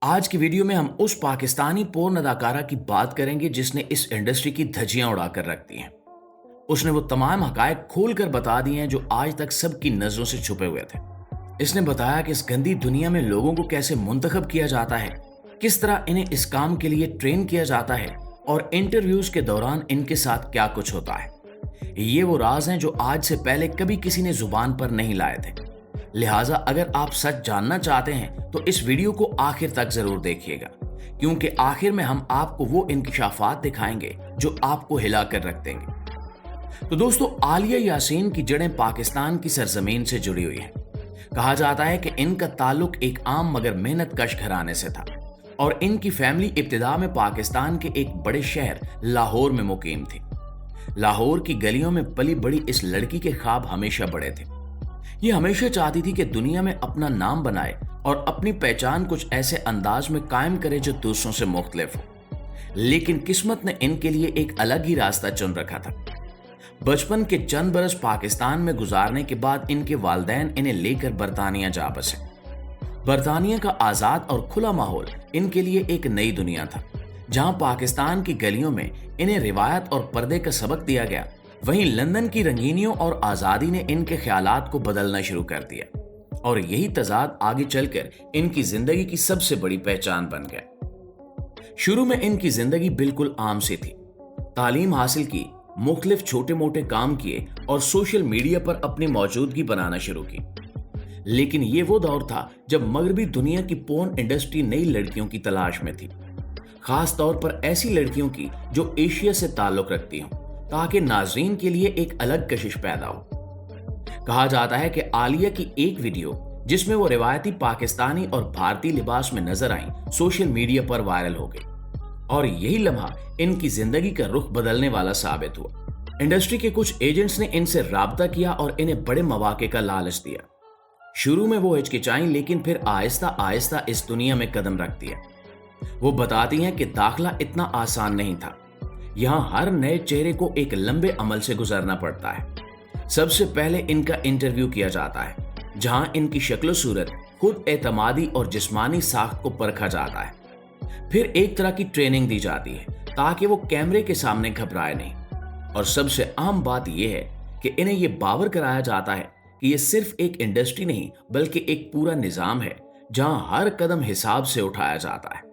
आज की वीडियो में हम उस पाकिस्तानी पोर्न अदाकारा की बात करेंगे जिसने इस इंडस्ट्री की धज्जियां उड़ाकर रख दी हैं। उसने वो तमाम हकायक खोल कर बता दिए हैं जो आज तक सबकी नजरों से छुपे हुए थे। इसने बताया कि इस गंदी दुनिया में लोगों को कैसे मुंतखब किया जाता है, किस तरह इन्हें इस काम के लिए ट्रेन किया जाता है और इंटरव्यूज के दौरान इनके साथ क्या कुछ होता है। ये वो राज हैं जो आज से पहले कभी किसी ने जुबान पर नहीं लाए थे। लिहाजा अगर आप सच जानना चाहते हैं तो इस वीडियो को आखिर तक जरूर देखिएगा, क्योंकि आखिर में हम आपको वो इंकिशाफात दिखाएंगे जो आपको हिला कर रख देंगे। तो दोस्तों, आलिया यासीन की जड़ें पाकिस्तान की सरजमीन से जुड़ी हुई हैं। कहा जाता है कि इनका ताल्लुक एक आम मगर मेहनत कश घराने से था और इनकी फैमिली इब्तिदा में पाकिस्तान के एक बड़े शहर लाहौर में मुकीम थी। लाहौर की गलियों में पली बड़ी इस लड़की के ख्वाब हमेशा बड़े थे। ये हमेशा चाहती थी कि दुनिया में अपना नाम बनाए और अपनी पहचान कुछ ऐसे अंदाज में कायम करे जो दूसरों से मुख्तलिफ हो। लेकिन किस्मत ने इनके लिए एक अलग ही रास्ता चुन रखा था। बचपन के चंद बरस पाकिस्तान में गुजारने के बाद इनके वालिदैन इन्हें लेकर बरतानिया जा बसे। बरतानिया का आजाद और खुला माहौल इनके लिए एक नई दुनिया था, जहां पाकिस्तान की गलियों में इन्हें रिवायत और पर्दे का सबक दिया गया। वहीं लंदन की रंगीनियों और आजादी ने इनके ख्यालात को बदलना शुरू कर दिया और यही तजाद आगे चलकर इनकी जिंदगी की सबसे बड़ी पहचान बन गया। शुरू में इनकी जिंदगी बिल्कुल आम सी थी। तालीम हासिल की, मुख्तलिफ छोटे मोटे काम किए और सोशल मीडिया पर अपनी मौजूदगी बनाना शुरू की। लेकिन ये वो दौर था जब मगरबी दुनिया की पोर्न इंडस्ट्री नई लड़कियों की तलाश में थी, खास तौर पर ऐसी लड़कियों की जो एशिया से ताल्लुक रखती हों, ताकि नाज़रीन के लिए एक अलग कशिश पैदा हो। कहा जाता है कि आलिया की एक वीडियो जिसमें वो रिवायती पाकिस्तानी और भारतीय लिबास में नजर आई सोशल मीडिया पर वायरल हो गई और यही लम्हा इनकी जिंदगी का रुख बदलने वाला साबित हुआ। इंडस्ट्री के कुछ एजेंट्स ने इनसे राब्ता किया और इन्हें बड़े मौके का लालच दिया। शुरू में वो हिचकिचाई, लेकिन फिर आहिस्ता आहिस्ता इस दुनिया में कदम रख दिया। वो बताती हैं कि दाखिला इतना आसान नहीं था। यहाँ हर नए चेहरे को एक लंबे अमल से गुजरना पड़ता है। सबसे पहले इनका इंटरव्यू किया जाता है, जहाँ इनकी शक्ल सूरत, खुद एतमादी और जिस्मानी साख्त को परखा जाता है। फिर एक तरह की ट्रेनिंग दी जाती है ताकि वो कैमरे के सामने घबराए नहीं। और सबसे अहम बात यह है कि इन्हें यह बावर कराया जाता है कि ये सिर्फ एक इंडस्ट्री नहीं बल्कि एक पूरा निजाम है, जहाँ हर कदम हिसाब से उठाया जाता है।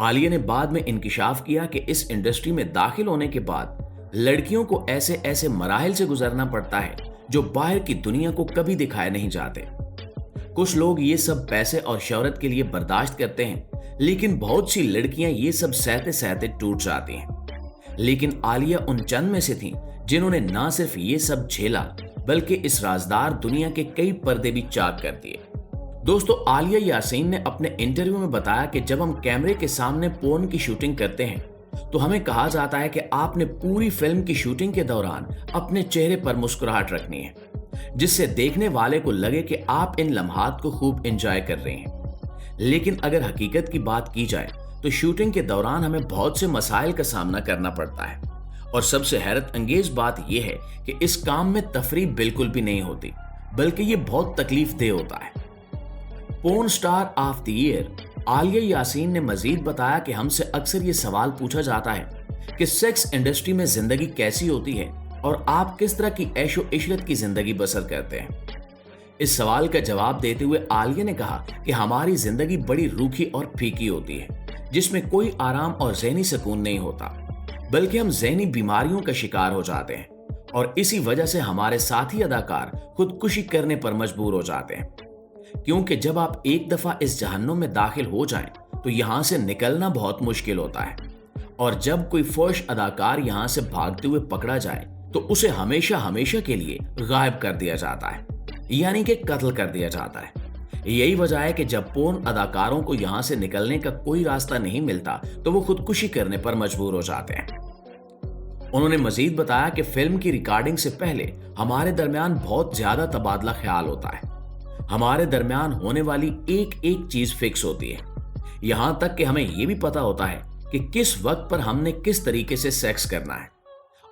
आलिया ने बाद में इंकिशाफ किया कि इस इंडस्ट्री में दाखिल होने के बाद लड़कियों को ऐसे ऐसे मराहिल से गुजरना पड़ता है जो बाहर की दुनिया को कभी दिखाए नहीं जाते। कुछ लोग ये सब पैसे और शोहरत के लिए बर्दाश्त करते हैं, लेकिन बहुत सी लड़कियां ये सब सहते सहते टूट जाती हैं। लेकिन आलिया उन चंद में से थी जिन्होंने ना सिर्फ ये सब झेला बल्कि इस राजदार दुनिया के कई पर्दे भी चाक कर दिए। दोस्तों, आलिया यासीन ने अपने इंटरव्यू में बताया कि जब हम कैमरे के सामने पोर्न की शूटिंग करते हैं तो हमें कहा जाता है कि आपने पूरी फिल्म की शूटिंग के दौरान अपने चेहरे पर मुस्कुराहट रखनी है, जिससे देखने वाले को लगे कि आप इन लम्हात को खूब एंजॉय कर रहे हैं। लेकिन अगर हकीकत की बात की जाए तो शूटिंग के दौरान हमें बहुत से मसाइल का सामना करना पड़ता है और सबसे हैरत अंगेज बात यह है कि इस काम में तफरीह बिल्कुल भी नहीं होती, बल्कि ये बहुत तकलीफ देह होता है। Porn star of the year Alia Yasin ने मजीद बताया कि हमसे अक्सर ये सवाल पूछा जाता है कि सेक्स इंडस्ट्री में जिंदगी कैसी होती है और आप किस तरह की ऐशो इशरत की जिंदगी बसर करते हैं। इस सवाल का जवाब देते हुए आलिया ने कहा कि हमारी जिंदगी बड़ी रूखी और फीकी होती है, जिसमें कोई आराम और ज़हनी सुकून नहीं होता, बल्कि हम ज़हनी बीमारियों का शिकार हो जाते हैं और इसी वजह से हमारे साथी अदाकार खुदकुशी करने पर मजबूर हो जाते हैं, क्योंकि जब आप एक दफा इस जहन्नुम में दाखिल हो जाएं तो यहां से निकलना बहुत मुश्किल होता है और जब कोई फौश अदाकार यहां से भागते हुए पकड़ा जाए तो उसे हमेशा हमेशा के लिए गायब कर दिया जाता है, यानी कि कत्ल कर दिया जाता है। यही वजह है कि जब पोर्न अदाकारों को यहां से निकलने का कोई रास्ता नहीं मिलता तो वो खुदकुशी करने पर मजबूर हो जाते हैं। उन्होंने मजीद बताया कि फिल्म की रिकॉर्डिंग से पहले हमारे दरमियान बहुत ज्यादा तबादला ख्याल होता है। हमारे दरमियान होने वाली एक एक चीज फिक्स होती है, यहां तक कि हमें यह भी पता होता है कि किस वक्त पर हमने किस तरीके से सेक्स करना है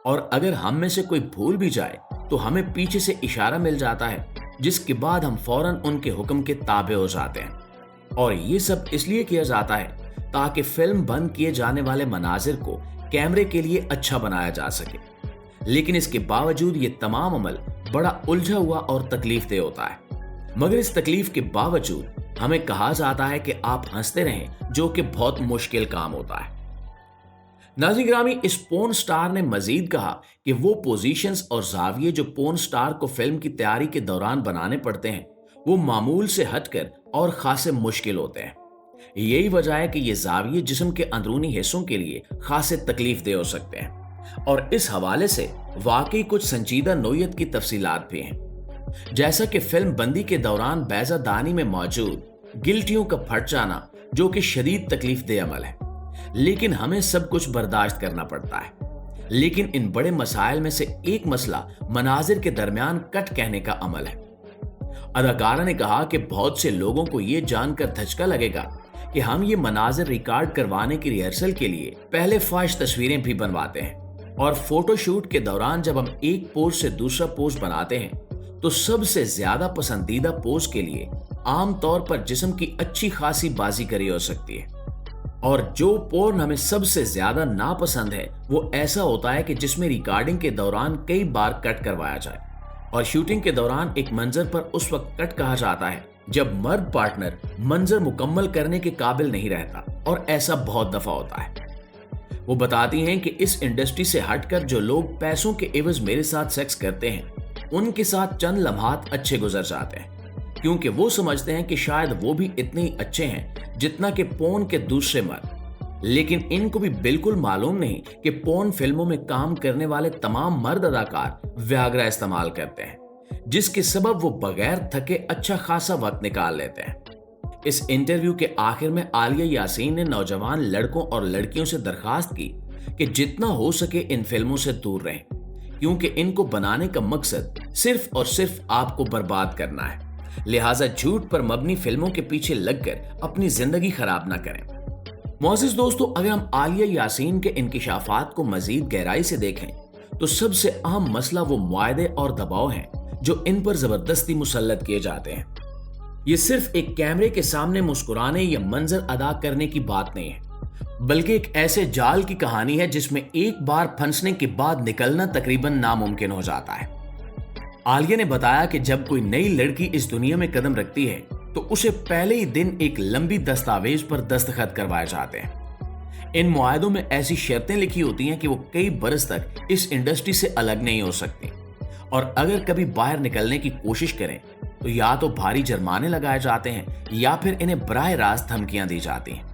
और अगर हम में से कोई भूल भी जाए तो हमें पीछे से इशारा मिल जाता है, जिसके बाद हम फौरन उनके हुक्म के ताबे हो जाते हैं। और ये सब इसलिए किया जाता है ताकि फिल्म बंद किए जाने वाले मनाजिर को कैमरे के लिए अच्छा बनाया जा सके। लेकिन इसके बावजूद ये तमाम अमल बड़ा उलझा हुआ और तकलीफदेह होता है। मगर इस तकलीफ के बावजूद हमें कहा जाता है कि आप हंसते रहें, जो कि बहुत मुश्किल काम होता है। नाज़रीन ग्रामी, इस पोर्न स्टार ने मजीद कहा कि वो पोजीशंस और जाविये जो पोर्न स्टार को फिल्म की तैयारी के दौरान बनाने पड़ते हैं, वो मामूल से हटकर और खासे मुश्किल होते हैं। यही वजह है कि ये जाविये जिस्म के अंदरूनी हिस्सों के लिए खासे तकलीफदेह हो सकते हैं। और इस हवाले से वाकई कुछ संजीदा नोयत की तफसीलात भी हैं, जैसा कि फिल्म बंदी के दौरान बैजादानी में मौजूद गिल्टियों का फट जाना, जो कि शदीद तकलीफदेह अमल है, लेकिन हमें सब कुछ बर्दाश्त करना पड़ता है। लेकिन इन बड़े मसाइल में से एक मसला मनाजिर के दरमियान कट कहने का अमल है। अदाकारा ने कहा कि बहुत से लोगों को यह जानकर धचका लगेगा कि हम ये मनाजिर रिकॉर्ड करवाने की रिहर्सल के लिए पहले फाश तस्वीरें भी बनवाते हैं, और फोटोशूट के दौरान जब हम एक पोज से दूसरा पोज बनाते हैं तो सबसे ज्यादा पसंदीदा पोज के लिए आमतौर पर जिस्म की अच्छी खासी बाजीगरी हो सकती है। और जो पोर्न हमें सबसे ज्यादा नापसंद है वो ऐसा होता है कि जिसमें रिकॉर्डिंग के दौरान कई बार कट करवाया जाए, और शूटिंग के दौरान एक मंजर पर उस वक्त कट कहा जाता है जब मर्द पार्टनर मंजर मुकम्मल करने के काबिल नहीं रहता, और ऐसा बहुत दफा होता है। वो बताती हैं कि इस इंडस्ट्री से हटकर जो लोग पैसों के एवज मेरे साथ सेक्स करते हैं, उनके साथ चंद लम्हात अच्छे गुजर जाते हैं, क्योंकि वो समझते हैं कि शायद वो भी इतने ही अच्छे हैं जितना कि पोर्न के दूसरे मर्द। लेकिन इनको भी बिल्कुल मालूम नहीं कि पोर्न फिल्मों में काम करने वाले तमाम मर्द अदाकार व्याग्रा इस्तेमाल करते हैं, जिसके सबब वो बगैर थके अच्छा खासा वक्त निकाल लेते हैं। इस इंटरव्यू के आखिर में आलिया यासीन ने नौजवान लड़कों और लड़कियों से दरखास्त की कि जितना हो सके इन फिल्मों से दूर रहें, क्योंकि इनको बनाने का मकसद सिर्फ और सिर्फ आपको बर्बाद करना है। लिहाजा झूठ पर मबनी फिल्मों के पीछे लगकर अपनी जिंदगी खराब ना करें। मोअज़्ज़िज़ दोस्तों, अगर हम आलिया यासीन के इंकिशाफात को मजीद गहराई से देखें तो सबसे अहम मसला वो मुआहदे और दबाव हैं जो इन पर जबरदस्ती मुसल्लत किए जाते हैं। ये सिर्फ एक कैमरे के सामने मुस्कुराने या मंजर अदा करने की बात नहीं है, बल्कि एक ऐसे जाल की कहानी है जिसमें एक बार फंसने के बाद निकलना तकरीबन नामुमकिन हो जाता है। आलिया ने बताया कि जब कोई नई लड़की इस दुनिया में कदम रखती है तो उसे पहले ही दिन एक लंबी दस्तावेज पर दस्तखत करवाए जाते हैं। इन मुआहदों में ऐसी शर्तें लिखी होती हैं कि वो कई बरस तक इस इंडस्ट्री से अलग नहीं हो सकती, और अगर कभी बाहर निकलने की कोशिश करें तो या तो भारी जुर्माने लगाए जाते हैं या फिर इन्हें बराह रास्त धमकियां दी जाती हैं।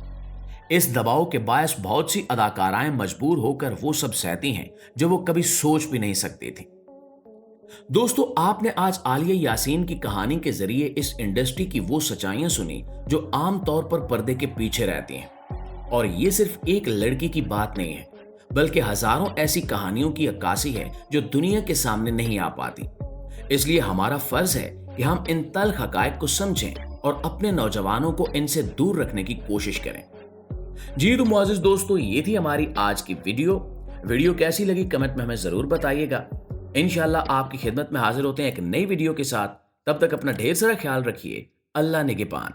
इस दबाव के बायस बहुत सी अदाकाराएं मजबूर होकर वो सब सहती हैं जो वो कभी सोच भी नहीं सकती थी। दोस्तों, आपने आज आलिया यासीन की कहानी के जरिए इस इंडस्ट्री की वो सच्चाइयां सुनी जो आम तौर पर पर्दे के पीछे रहती हैं, और ये सिर्फ एक लड़की की बात नहीं है, बल्कि हजारों ऐसी कहानियों की अक्कासी है जो दुनिया के सामने नहीं आ पाती। इसलिए हमारा फर्ज है कि हम इन तल्ख हकायक को समझें और अपने नौजवानों को इनसे दूर रखने की कोशिश करें। जी तो मुअज़्ज़िज़ दोस्तों, ये थी हमारी आज की वीडियो कैसी लगी कमेंट में हमें जरूर बताइएगा। इंशाल्लाह आपकी खिदमत में हाजिर होते हैं एक नई वीडियो के साथ। तब तक अपना ढेर सारा ख्याल रखिए। अल्लाह निगहबान।